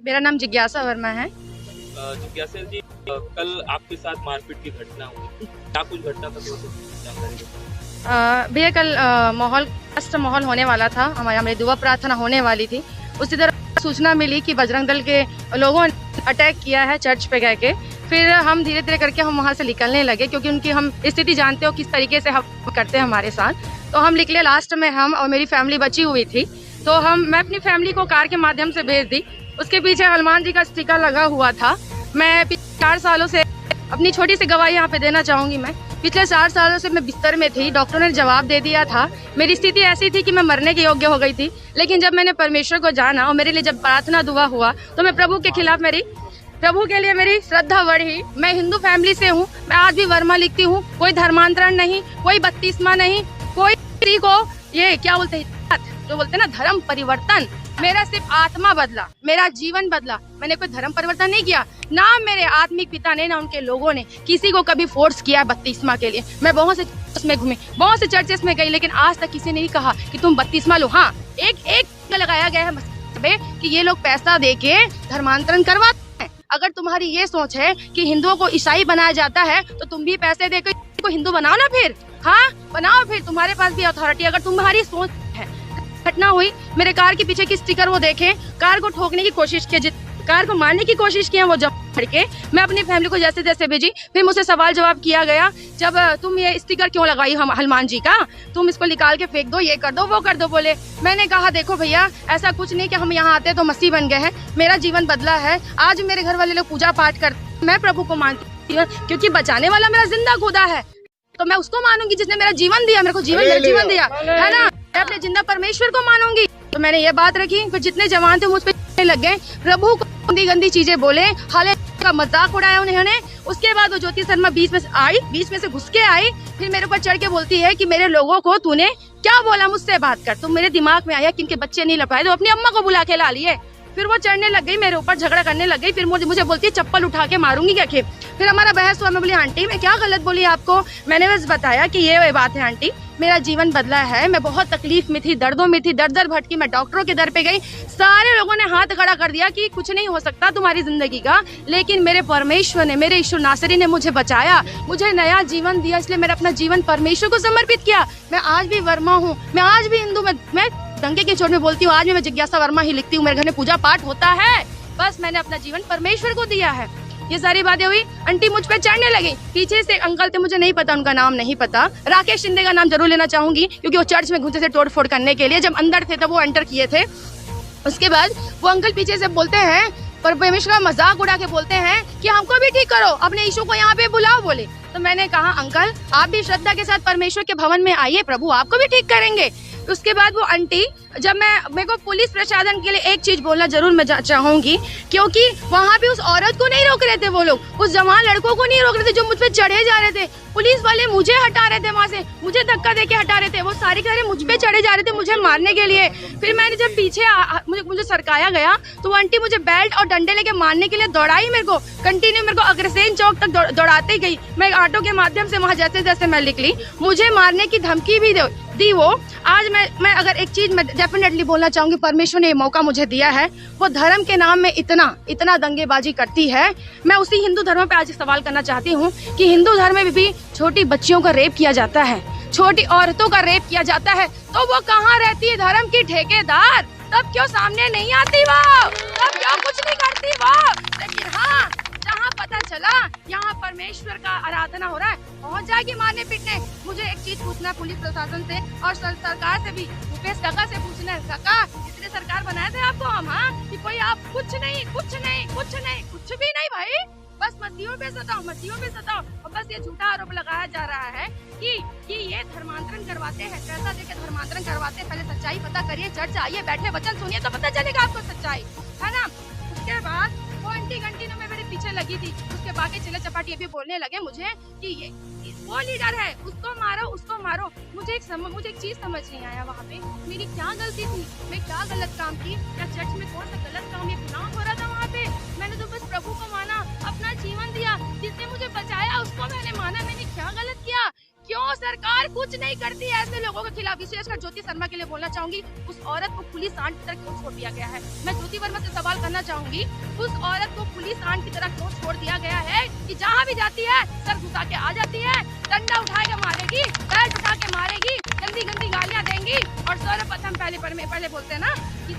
मेरा नाम जिज्ञासा वर्मा है। जिज्ञासा जी, कल आपके साथ मारपीट की घटना हुई, क्या कुछ घटना था तो जानकारी दें। भैया कल माहौल होने वाला था, हमारी दुआ प्रार्थना होने वाली थी। उसी तरह सूचना मिली कि बजरंग दल के लोगों ने अटैक किया है चर्च पे गए के। फिर हम धीरे धीरे करके हम वहाँ से निकलने लगे, क्योंकि उनकी हम स्थिति जानते हो किस तरीके से हम करते हैं हमारे साथ। तो हम निकले, लास्ट में हम और मेरी फैमिली बची हुई थी। तो मैं अपनी फैमिली को कार के माध्यम से भेज दी। उसके पीछे हनुमान जी का स्टिकर लगा हुआ था। मैं 4 सालों से अपनी छोटी सी गवाही यहाँ पे देना चाहूंगी। मैं पिछले 4 सालों से मैं बिस्तर में थी, डॉक्टर ने जवाब दे दिया था। मेरी स्थिति ऐसी थी कि मैं मरने के योग्य हो गई थी। लेकिन जब मैंने परमेश्वर को जाना और मेरे लिए जब प्रार्थना दुआ हुआ, तो मैं प्रभु के खिलाफ प्रभु के लिए मेरी श्रद्धा बढ़ी। मैं हिंदू फैमिली से हूँ, मैं आज भी वर्मा लिखती हूँ। कोई धर्मांतरण नहीं, कोई बत्तीसमा नहीं, कोई स्त्री को ये क्या बोलते हैं, जो बोलते हैं ना धर्म परिवर्तन। मेरा सिर्फ आत्मा बदला, मेरा जीवन बदला। मैंने कोई धर्म परिवर्तन नहीं किया, ना मेरे आत्मिक पिता ने, ना उनके लोगों ने किसी को कभी फोर्स किया बत्तीसमा के लिए। मैं बहुत से चर्च में घूमी, बहुत से चर्चेस में गई, लेकिन आज तक किसी ने नहीं कहा कि तुम बत्तीसमा लो। हाँ, एक लगाया गया है कि ये लोग पैसा देके धर्मांतरण करवाते हैं। अगर तुम्हारी ये सोच है कि हिंदुओं को ईसाई बनाया जाता है, तो तुम भी पैसे देकर को हिंदू बनाओ ना। फिर हाँ बनाओ, फिर तुम्हारे पास भी अथॉरिटी। अगर तुम्हारी सोच है, घटना हुई, मेरे कार के पीछे की स्टिकर वो देखें, कार को ठोकने की कोशिश की, कार को मारने की कोशिश की, वो जब के मैं अपनी फैमिली को जैसे जैसे भेजी। फिर मुझसे सवाल जवाब किया गया, जब तुम ये स्टिकर क्यों लगाई हम हनुमान जी का, तुम इसको निकाल के फेंक दो, ये कर दो, वो कर दो। बोले, मैंने कहा देखो भैया, ऐसा कुछ नहीं कि हम यहाँ आते तो मसीह बन गए हैं। मेरा जीवन बदला है। आज मेरे घर वाले लोग पूजा पाठ करते, मैं प्रभु को मानती हूँ, क्योंकि बचाने वाला मेरा जिंदा खुदा है। तो मैं उसको मानूंगी जिसने मेरा जीवन दिया, मेरे को जीवन दिया है ना। मैं अपने जिंदा परमेश्वर को मानूंगी। तो मैंने ये बात रखी। फिर जितने जवान थे मुझ पे लग गए, प्रभु को गंदी गंदी चीजें बोले, हाले का मजाक उड़ाया उन्होंने। उसके बाद वो ज्योति शर्मा बीच में से घुस के आई। फिर मेरे ऊपर चढ़ के बोलती है कि मेरे लोगों को तूने क्या बोला, मुझसे बात कर। तो मेरे दिमाग में आया कि इनके बच्चे नहीं लपाए, तो अपनी अम्मा को बुला के ला लिए। फिर वो चढ़ने लग गई, मेरे ऊपर झगड़ा करने लग गई। फिर मुझे बोलती है चप्पल उठा के मारूंगी क्या। फिर हमारा बहस हुआ। मैं बोली आंटी मैं क्या गलत बोली आपको, मैंने बस बताया कि ये बात है आंटी, मेरा जीवन बदला है। मैं बहुत तकलीफ में थी, दर्दों में थी, दर भटकी। मैं डॉक्टरों के दर पे गई, सारे लोगों ने हाथ खड़ा कर दिया कि कुछ नहीं हो सकता तुम्हारी जिंदगी का। लेकिन मेरे परमेश्वर ने, मेरे ईश्वर नासरी ने मुझे बचाया, मुझे नया जीवन दिया। इसलिए मैंने अपना जीवन परमेश्वर को समर्पित किया। मैं आज भी वर्मा हूँ, मैं आज भी हिंदू, मैं दंगे के चोट में बोलती हूँ, आज भी मैं जिज्ञासा वर्मा ही लिखती हूँ। मेरे घर में पूजा पाठ होता है। बस मैंने अपना जीवन परमेश्वर को दिया है। ये सारी बातें हुई, आंटी मुझ पे चढ़ने लगी। पीछे से अंकल थे, मुझे नहीं पता, उनका नाम नहीं पता। राकेश शिंदे का नाम जरूर लेना चाहूंगी, क्योंकि वो चर्च में घुसे थे तोड़ फोड़ करने के लिए। जब अंदर थे तब वो एंटर किए थे। उसके बाद वो अंकल पीछे से बोलते हैं, पर परमेश्वर का मजाक उड़ा के बोलते हैं कि हमको भी ठीक करो, अपने यीशु को यहाँ पे बुलाओ। बोले तो मैंने कहा अंकल आप भी श्रद्धा के साथ परमेश्वर के भवन में आइए, प्रभु आपको भी ठीक करेंगे। उसके बाद वो आंटी, जब मेरे को पुलिस प्रशासन के लिए एक चीज बोलना जरूर मैं चाहूंगी, क्योंकि वहाँ पे उस औरत को नहीं रोक रहे थे वो लोग, उस जवान लड़कों को नहीं रोक रहे थे जो मुझ पे चढ़े जा रहे थे। पुलिस वाले मुझे हटा रहे थे, वहाँ से मुझे धक्का देके हटा रहे थे। वो सारे मुझ पे चढ़े जा रहे थे मुझे मारने के लिए। फिर मैंने जब पीछे मुझे सरकाया गया, तो वो आंटी मुझे बेल्ट और डंडे लेके मारने के लिए दौड़ाई। मेरे को कंटिन्यू, मेरे को अग्रसेन चौक तक दौड़ाते गई। मैं ऑटो के माध्यम से वहाँ जैसे जैसे मैं निकली, मुझे मारने की धमकी भी दी वो। आज मैं अगर एक चीज मैं डेफिनेटली बोलना चाहूंगी, परमेश्वर ने ये मौका मुझे दिया है। वो धर्म के नाम में इतना दंगेबाजी करती है। मैं उसी हिंदू धर्म पे आज सवाल करना चाहती हूँ कि हिंदू धर्म में भी छोटी बच्चियों का रेप किया जाता है, छोटी औरतों का रेप किया जाता है। तो वो कहाँ रहती है धर्म की ठेकेदार? तब क्यों सामने नहीं आती वो? तब क्यों कुछ नहीं करती वो? लेकिन हाँ, जहाँ पता चला यहाँ परमेश्वर का आराधना हो रहा है, पहुँच जाएगी मारने पीटने। मुझे एक चीज पूछना पुलिस प्रशासन से और सरकार से भी, भूपेश काका से पूछना है, काका इसलिए सरकार बनाए थे आपको हम, हाँ कि कोई आप कुछ भी नहीं भाई, बस मसीहों पे सताओ। और बस ये झूठा आरोप लगाया जा रहा है कि ये धर्मांतरण करवाते हैं, पैसा देके धर्मांतरण करवाते हैं। पहले सच्चाई पता करिए, चर्च आइए, बैठे वचन सुनिए, तो पता चलेगा आपको सच्चाई, है ना। उसके बाद वो आंटी कंटिन्यू में मेरे पीछे लगी थी। उसके बाकी चिल्ला चपाटी भी बोलने लगे मुझे कि ये वो लीडर है, उसको मारो। मुझे एक चीज समझ नहीं आया, वहाँ पे मेरी क्या गलती थी, मैं क्या गलत काम की, या चर्च में कौन सा गलत काम या गुनाह हो रहा था वहाँ पे। मैंने तो बस प्रभु को माना, अपना जीवन दिया, जिसने मुझे बचाया उसको मैंने माना। मैंने क्या गलत किया? क्यों सरकार कुछ कुछ नहीं करती है ऐसे लोगों के खिलाफ। विशेषकर ज्योति शर्मा के लिए बोलना चाहूंगी, उस औरत को पुलिस आंट की तरह क्यों छोड़ दिया गया है। मैं ज्योति वर्मा से सवाल करना चाहूंगी, उस औरत को पुलिस आंट की तरह क्यों छोड़ दिया गया है कि जहाँ भी जाती है सर घुसा के आ जाती है, डंडा उठा के मारेगी, पैर उठा के मारेगी, गंदी गंदी गालियां देंगी और सर्वप्रथम पहले बोलते हैं ना कि